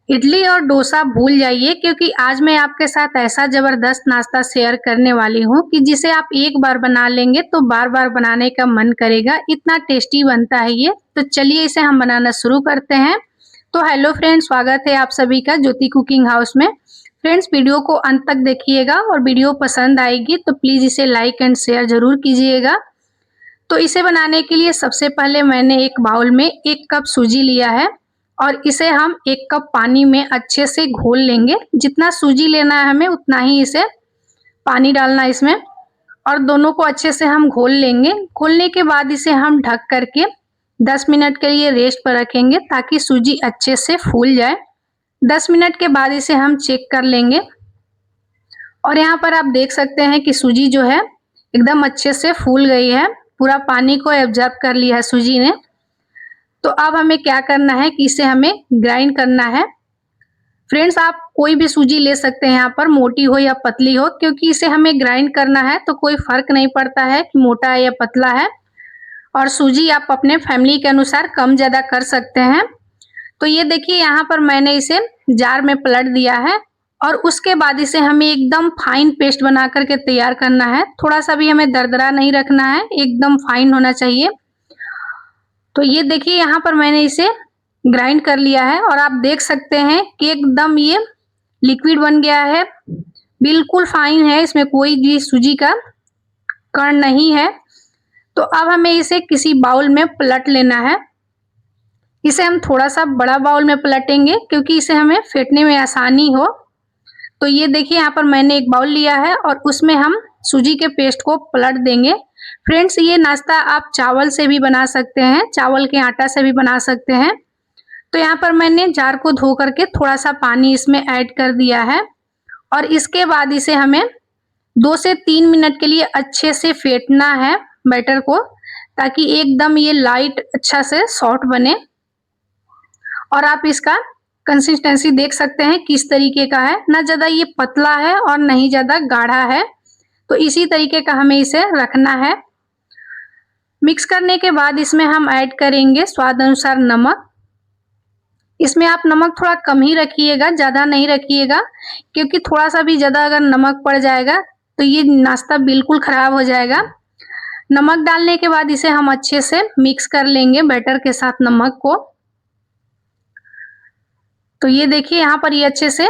इडली और डोसा भूल जाइए क्योंकि आज मैं आपके साथ ऐसा ज़बरदस्त नाश्ता शेयर करने वाली हूँ कि जिसे आप एक बार बना लेंगे तो बार-बार बनाने का मन करेगा, इतना टेस्टी बनता है ये। तो चलिए इसे हम बनाना शुरू करते हैं। तो हेलो फ्रेंड्स, स्वागत है आप सभी का ज्योति कुकिंग हाउस में। फ्रेंड्स, वीडियो को अंत तक देखिएगा और वीडियो पसंद आएगी तो प्लीज़ इसे लाइक एंड शेयर ज़रूर कीजिएगा। तो इसे बनाने के लिए सबसे पहले मैंने एक बाउल में 1 कप सूजी लिया है और इसे हम 1 कप पानी में अच्छे से घोल लेंगे। जितना सूजी लेना है हमें उतना ही इसे पानी डालना है इसमें और दोनों को अच्छे से हम घोल लेंगे। घोलने के बाद इसे हम ढक करके 10 मिनट के लिए रेस्ट पर रखेंगे ताकि सूजी अच्छे से फूल जाए। 10 मिनट के बाद इसे हम चेक कर लेंगे और यहाँ पर आप देख सकते हैं कि सूजी जो है एकदम अच्छे से फूल गई है, पूरा पानी को एब्जॉर्ब कर लिया है सूजी ने। तो अब हमें क्या करना है कि इसे हमें ग्राइंड करना है। फ्रेंड्स, आप कोई भी सूजी ले सकते हैं यहाँ पर, मोटी हो या पतली हो, क्योंकि इसे हमें ग्राइंड करना है तो कोई फर्क नहीं पड़ता है कि मोटा है या पतला है। और सूजी आप अपने फैमिली के अनुसार कम ज़्यादा कर सकते हैं। तो ये देखिए यहाँ पर मैंने इसे जार में पलट दिया है और उसके बाद इसे हमें एकदम फाइन पेस्ट बना करके तैयार करना है। थोड़ा सा भी हमें दरदरा नहीं रखना है, एकदम फाइन होना चाहिए। तो ये देखिए यहाँ पर मैंने इसे ग्राइंड कर लिया है और आप देख सकते हैं कि एकदम ये लिक्विड बन गया है, बिल्कुल फाइन है, इसमें कोई भी सूजी का कण नहीं है। तो अब हमें इसे किसी बाउल में पलट लेना है। इसे हम थोड़ा सा बड़ा बाउल में पलटेंगे क्योंकि इसे हमें फेंटने में आसानी हो। तो ये देखिए यहाँ पर मैंने एक बाउल लिया है और उसमें हम सूजी के पेस्ट को पलट देंगे। फ्रेंड्स, ये नाश्ता आप चावल से भी बना सकते हैं, चावल के आटा से भी बना सकते हैं। तो यहाँ पर मैंने जार को धो करके थोड़ा सा पानी इसमें ऐड कर दिया है और इसके बाद इसे हमें 2 से 3 मिनट के लिए अच्छे से फेंटना है बैटर को, ताकि एकदम ये लाइट अच्छा से सॉफ्ट बने। और आप इसका कंसिस्टेंसी देख सकते हैं किस तरीके का है, ना ज़्यादा ये पतला है और नहीं ज़्यादा गाढ़ा है। तो इसी तरीके का हमें इसे रखना है। मिक्स करने के बाद इसमें हम ऐड करेंगे स्वाद अनुसार नमक। इसमें आप नमक थोड़ा कम ही रखिएगा, ज़्यादा नहीं रखिएगा, क्योंकि थोड़ा सा भी ज़्यादा अगर नमक पड़ जाएगा तो ये नाश्ता बिल्कुल ख़राब हो जाएगा। नमक डालने के बाद इसे हम अच्छे से मिक्स कर लेंगे बैटर के साथ नमक को। तो ये देखिए यहाँ पर ये अच्छे से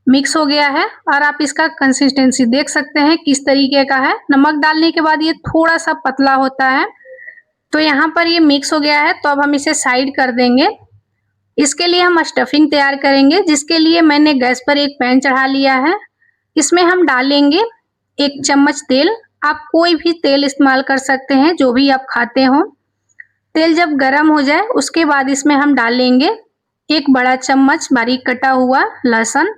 मिक्स हो गया है और आप इसका कंसिस्टेंसी देख सकते हैं किस तरीके का है। नमक डालने के बाद ये थोड़ा सा पतला होता है। तो यहाँ पर ये मिक्स हो गया है, तो अब हम इसे साइड कर देंगे। इसके लिए हम स्टफिंग तैयार करेंगे, जिसके लिए मैंने गैस पर एक पैन चढ़ा लिया है। इसमें हम डालेंगे 1 चम्मच तेल। आप कोई भी तेल इस्तेमाल कर सकते हैं जो भी आप खाते हो। तेल जब गर्म हो जाए उसके बाद इसमें हम डालेंगे 1 बड़ा चम्मच बारीक कटा हुआ लहसुन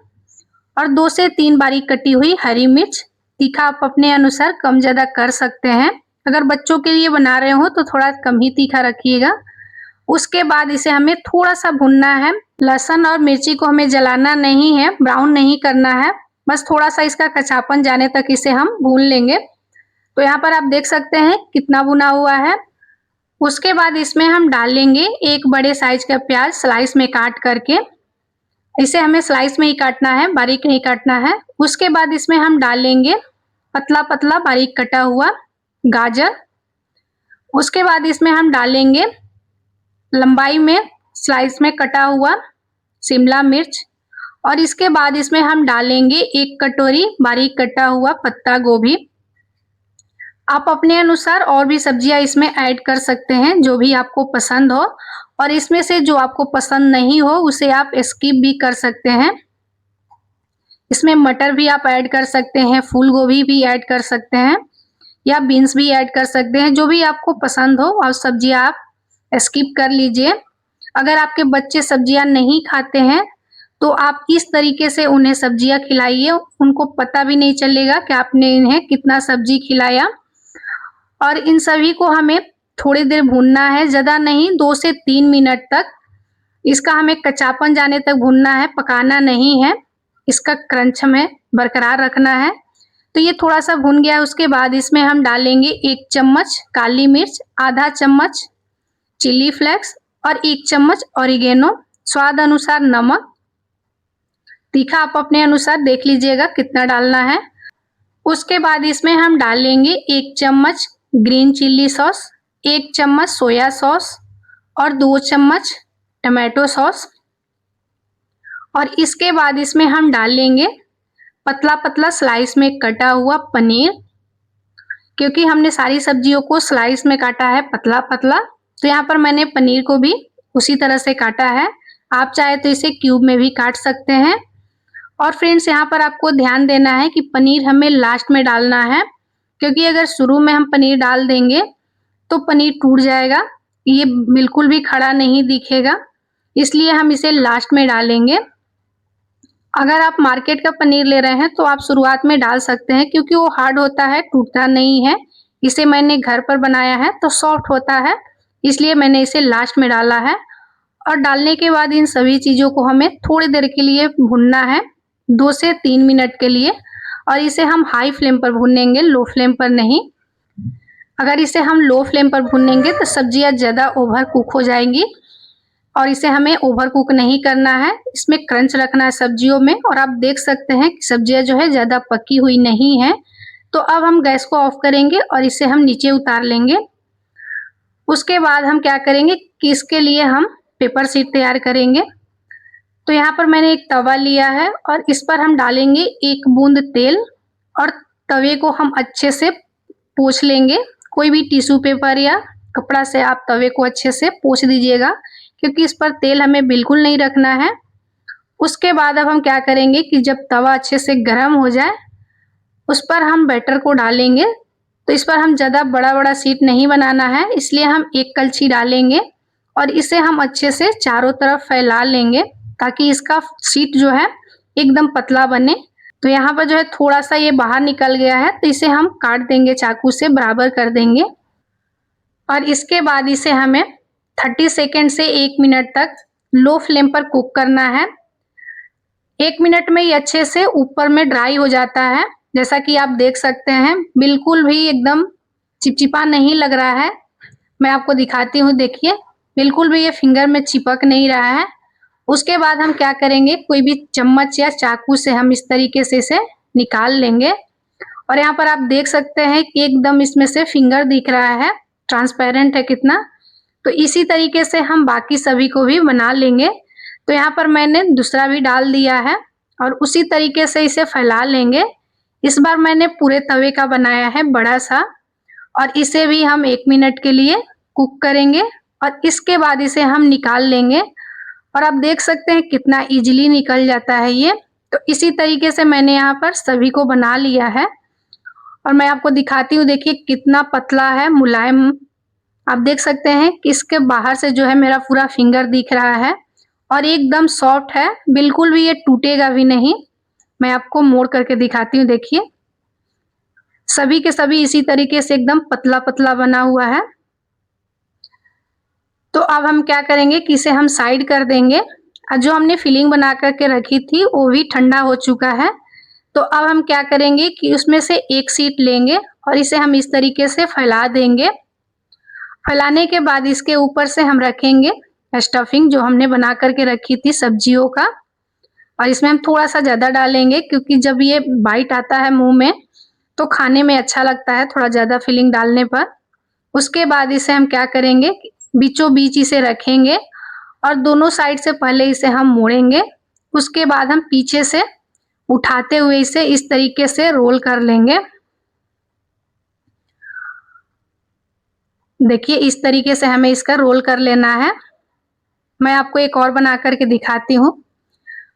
और 2 से 3 बारीक कटी हुई हरी मिर्च। तीखा आप अपने अनुसार कम ज़्यादा कर सकते हैं। अगर बच्चों के लिए बना रहे हो तो थोड़ा कम ही तीखा रखिएगा। उसके बाद इसे हमें थोड़ा सा भुनना है। लहसुन और मिर्ची को हमें जलाना नहीं है, ब्राउन नहीं करना है, बस थोड़ा सा इसका कच्चापन जाने तक इसे हम भून लेंगे। तो यहाँ पर आप देख सकते हैं कितना भुना हुआ है। उसके बाद इसमें हम डालेंगे 1 बड़े साइज का प्याज स्लाइस में काट करके। इसे हमें स्लाइस में ही काटना है, बारीक नहीं काटना है। उसके बाद इसमें हम डालेंगे पतला पतला बारीक कटा हुआ गाजर। उसके बाद इसमें हम डालेंगे लंबाई में स्लाइस में कटा हुआ शिमला मिर्च और इसके बाद इसमें हम डालेंगे 1 कटोरी बारीक कटा हुआ पत्ता गोभी। आप अपने अनुसार और भी सब्जियां इसमें ऐड कर सकते हैं जो भी आपको पसंद हो, और इसमें से जो आपको पसंद नहीं हो उसे आप स्किप भी कर सकते हैं। इसमें मटर भी आप ऐड कर सकते हैं, फूल गोभी भी ऐड कर सकते हैं या बीन्स भी ऐड कर सकते हैं, जो भी आपको पसंद हो। और सब्जियां आप स्किप कर लीजिए। अगर आपके बच्चे सब्जियां नहीं खाते हैं तो आप इस तरीके से उन्हें सब्जियां खिलाइए, उनको पता भी नहीं चलेगा कि आपने इन्हें कितना सब्जी खिलाया। और इन सभी को हमें थोड़ी देर भूनना है, ज़्यादा नहीं, 2 से 3 मिनट तक इसका हमें कच्चापन जाने तक भूनना है, पकाना नहीं है। इसका क्रंच हमें बरकरार रखना है। तो ये थोड़ा सा भुन गया, उसके बाद इसमें हम डालेंगे 1 चम्मच काली मिर्च, आधा चम्मच चिली फ्लेक्स और 1 चम्मच ऑरिगेनो, स्वाद अनुसार नमक तीखा आप अपने अनुसार देख लीजिएगा कितना डालना है। उसके बाद इसमें हम डाल लेंगे 1 चम्मच ग्रीन चिल्ली सॉस, 1 चम्मच सोया सॉस और 2 चम्मच टमाटो सॉस। और इसके बाद इसमें हम डाल लेंगे पतला पतला स्लाइस में कटा हुआ पनीर, क्योंकि हमने सारी सब्जियों को स्लाइस में काटा है पतला पतला, तो यहाँ पर मैंने पनीर को भी उसी तरह से काटा है। आप चाहे तो इसे क्यूब में भी काट सकते हैं। और फ्रेंड्स, यहाँ पर आपको ध्यान देना है कि पनीर हमें लास्ट में डालना है, क्योंकि अगर शुरू में हम पनीर डाल देंगे तो पनीर टूट जाएगा, ये बिल्कुल भी खड़ा नहीं दिखेगा, इसलिए हम इसे लास्ट में डालेंगे। अगर आप मार्केट का पनीर ले रहे हैं तो आप शुरुआत में डाल सकते हैं, क्योंकि वो हार्ड होता है, टूटता नहीं है। इसे मैंने घर पर बनाया है तो सॉफ्ट होता है, इसलिए मैंने इसे लास्ट में डाला है। और डालने के बाद इन सभी चीज़ों को हमें थोड़ी देर के लिए भूनना है, 2 से 3 मिनट के लिए। और इसे हम हाई फ्लेम पर भूनेंगे, लो फ्लेम पर नहीं। अगर इसे हम लो फ्लेम पर भूनेंगे तो सब्जियां ज़्यादा ओवर कुक हो जाएंगी, और इसे हमें ओवर कुक नहीं करना है, इसमें क्रंच रखना है सब्जियों में। और आप देख सकते हैं कि सब्जियां जो है ज़्यादा पकी हुई नहीं है। तो अब हम गैस को ऑफ करेंगे और इसे हम नीचे उतार लेंगे। उसके बाद हम क्या करेंगे कि इसके लिए हम पेपर शीट तैयार करेंगे। तो यहाँ पर मैंने एक तवा लिया है और इस पर हम डालेंगे 1 बूंद तेल, और तवे को हम अच्छे से पोंछ लेंगे। कोई भी टिश्यू पेपर या कपड़ा से आप तवे को अच्छे से पोंछ दीजिएगा, क्योंकि इस पर तेल हमें बिल्कुल नहीं रखना है। उसके बाद अब हम क्या करेंगे कि जब तवा अच्छे से गर्म हो जाए, उस पर हम बैटर को डालेंगे। तो इस पर हम ज़्यादा बड़ा बड़ा शीट नहीं बनाना है, इसलिए हम एक कलछी डालेंगे और इसे हम अच्छे से चारों तरफ फैला लेंगे, ताकि इसका शीट जो है एकदम पतला बने। तो यहाँ पर जो है थोड़ा सा ये बाहर निकल गया है, तो इसे हम काट देंगे, चाकू से बराबर कर देंगे। और इसके बाद इसे हमें 30 सेकेंड से 1 मिनट तक लो फ्लेम पर कुक करना है। 1 मिनट में ये अच्छे से ऊपर में ड्राई हो जाता है, जैसा कि आप देख सकते हैं, बिल्कुल भी एकदम चिपचिपा नहीं लग रहा है। मैं आपको दिखाती हूँ, देखिए बिल्कुल भी ये फिंगर में चिपक नहीं रहा है। उसके बाद हम क्या करेंगे, कोई भी चम्मच या चाकू से हम इस तरीके से इसे निकाल लेंगे। और यहाँ पर आप देख सकते हैं कि एकदम इसमें से फिंगर दिख रहा है, ट्रांसपेरेंट है कितना। तो इसी तरीके से हम बाकी सभी को भी बना लेंगे। तो यहाँ पर मैंने दूसरा भी डाल दिया है और उसी तरीके से इसे फैला लेंगे। इस बार मैंने पूरे तवे का बनाया है बड़ा सा, और इसे भी हम 1 मिनट के लिए कुक करेंगे और इसके बाद इसे हम निकाल लेंगे। और आप देख सकते हैं कितना इजीली निकल जाता है ये। तो इसी तरीके से मैंने यहाँ पर सभी को बना लिया है और मैं आपको दिखाती हूँ, देखिए कितना पतला है, मुलायम। आप देख सकते हैं कि इसके बाहर से जो है मेरा पूरा फिंगर दिख रहा है और एकदम सॉफ्ट है, बिल्कुल भी ये टूटेगा भी नहीं। मैं आपको मोड़ करके दिखाती हूँ, देखिए सभी के सभी इसी तरीके से एकदम पतला पतला बना हुआ है। तो अब हम क्या करेंगे कि इसे हम साइड कर देंगे, और जो हमने फिलिंग बना करके रखी थी वो भी ठंडा हो चुका है। तो अब हम क्या करेंगे कि उसमें से एक शीट लेंगे और इसे हम इस तरीके से फैला देंगे। फैलाने के बाद इसके ऊपर से हम रखेंगे स्टफिंग जो हमने बना करके रखी थी सब्जियों का, और इसमें हम थोड़ा सा ज़्यादा डालेंगे, क्योंकि जब ये बाइट आता है मुंह में तो खाने में अच्छा लगता है थोड़ा ज़्यादा फिलिंग डालने पर। उसके बाद इसे हम क्या करेंगे, बीचों बीच इसे रखेंगे और दोनों साइड से पहले इसे हम मोड़ेंगे। उसके बाद हम पीछे से उठाते हुए इसे इस तरीके से रोल कर लेंगे। देखिए इस तरीके से हमें इसका रोल कर लेना है। मैं आपको एक और बना करके दिखाती हूँ।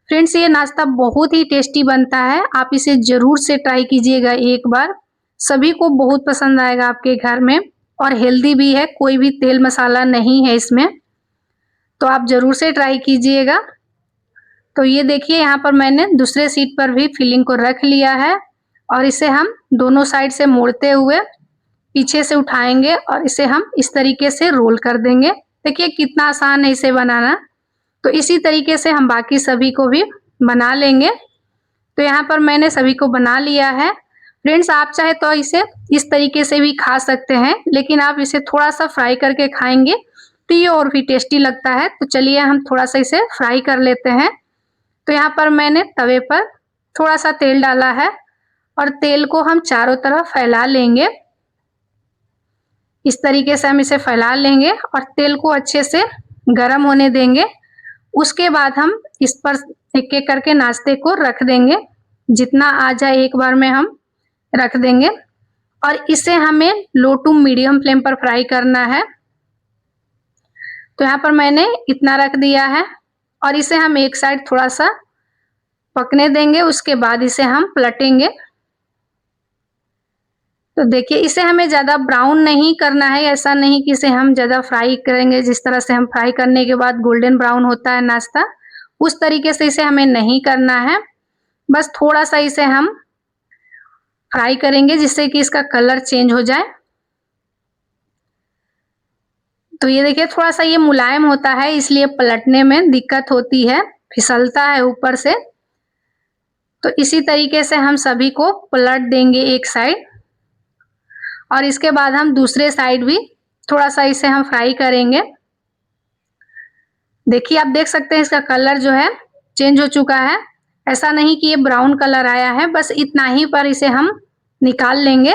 फ्रेंड्स, ये नाश्ता बहुत ही टेस्टी बनता है, आप इसे ज़रूर से ट्राई कीजिएगा एक बार। सभी को बहुत पसंद आएगा आपके घर में, और हेल्दी भी है, कोई भी तेल मसाला नहीं है इसमें, तो आप ज़रूर से ट्राई कीजिएगा। तो ये देखिए यहाँ पर मैंने दूसरे शीट पर भी फिलिंग को रख लिया है और इसे हम दोनों साइड से मोड़ते हुए पीछे से उठाएंगे और इसे हम इस तरीके से रोल कर देंगे। देखिए कितना आसान है इसे बनाना। तो इसी तरीके से हम बाकी सभी को भी बना लेंगे। तो यहाँ पर मैंने सभी को बना लिया है। फ्रेंड्स, आप चाहे तो इसे इस तरीके से भी खा सकते हैं, लेकिन आप इसे थोड़ा सा फ्राई करके खाएंगे तो ये और भी टेस्टी लगता है। तो चलिए हम थोड़ा सा इसे फ्राई कर लेते हैं। तो यहाँ पर मैंने तवे पर थोड़ा सा तेल डाला है और तेल को हम चारों तरफ फैला लेंगे। इस तरीके से हम इसे फैला लेंगे और तेल को अच्छे से गर्म होने देंगे। उसके बाद हम इस पर एक एक करके नाश्ते को रख देंगे। जितना आ जाए एक बार में हम रख देंगे और इसे हमें लो टू मीडियम फ्लेम पर फ्राई करना है। तो यहाँ पर मैंने इतना रख दिया है और इसे हम एक साइड थोड़ा सा पकने देंगे। उसके बाद इसे हम पलटेंगे। तो देखिए इसे हमें ज़्यादा ब्राउन नहीं करना है, ऐसा नहीं कि इसे हम ज़्यादा फ्राई करेंगे। जिस तरह से हम फ्राई करने के बाद गोल्डन ब्राउन होता है नाश्ता, उस तरीके से इसे हमें नहीं करना है। बस थोड़ा सा इसे हम फ्राई करेंगे जिससे कि इसका कलर चेंज हो जाए। तो ये देखिए थोड़ा सा ये मुलायम होता है, इसलिए पलटने में दिक्कत होती है, फिसलता है ऊपर से। तो इसी तरीके से हम सभी को पलट देंगे एक साइड और इसके बाद हम दूसरे साइड भी थोड़ा सा इसे हम फ्राई करेंगे। देखिए आप देख सकते हैं इसका कलर जो है चेंज हो चुका है। ऐसा नहीं कि ये ब्राउन कलर आया है, बस इतना ही पर इसे हम निकाल लेंगे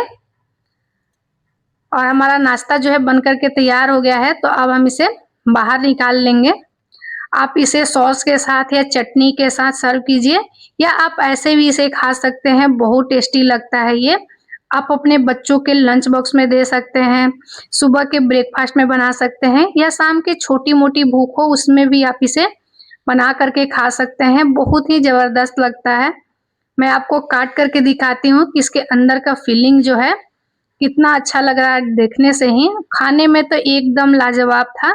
और हमारा नाश्ता जो है बन करके तैयार हो गया है। तो अब हम इसे बाहर निकाल लेंगे। आप इसे सॉस के साथ या चटनी के साथ सर्व कीजिए या आप ऐसे भी इसे खा सकते हैं, बहुत टेस्टी लगता है ये। आप अपने बच्चों के लंच बॉक्स में दे सकते हैं, सुबह के ब्रेकफास्ट में बना सकते हैं या शाम के छोटी-मोटी भूख हो उसमें भी आप इसे बना करके खा सकते हैं। बहुत ही ज़बरदस्त लगता है। मैं आपको काट करके दिखाती हूँ कि इसके अंदर का फीलिंग जो है कितना अच्छा लग रहा है देखने से ही। खाने में तो एकदम लाजवाब था।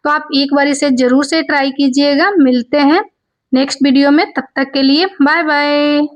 तो आप एक बार इसे ज़रूर से ट्राई कीजिएगा। मिलते हैं नेक्स्ट वीडियो में, तब तक के लिए बाय बाय।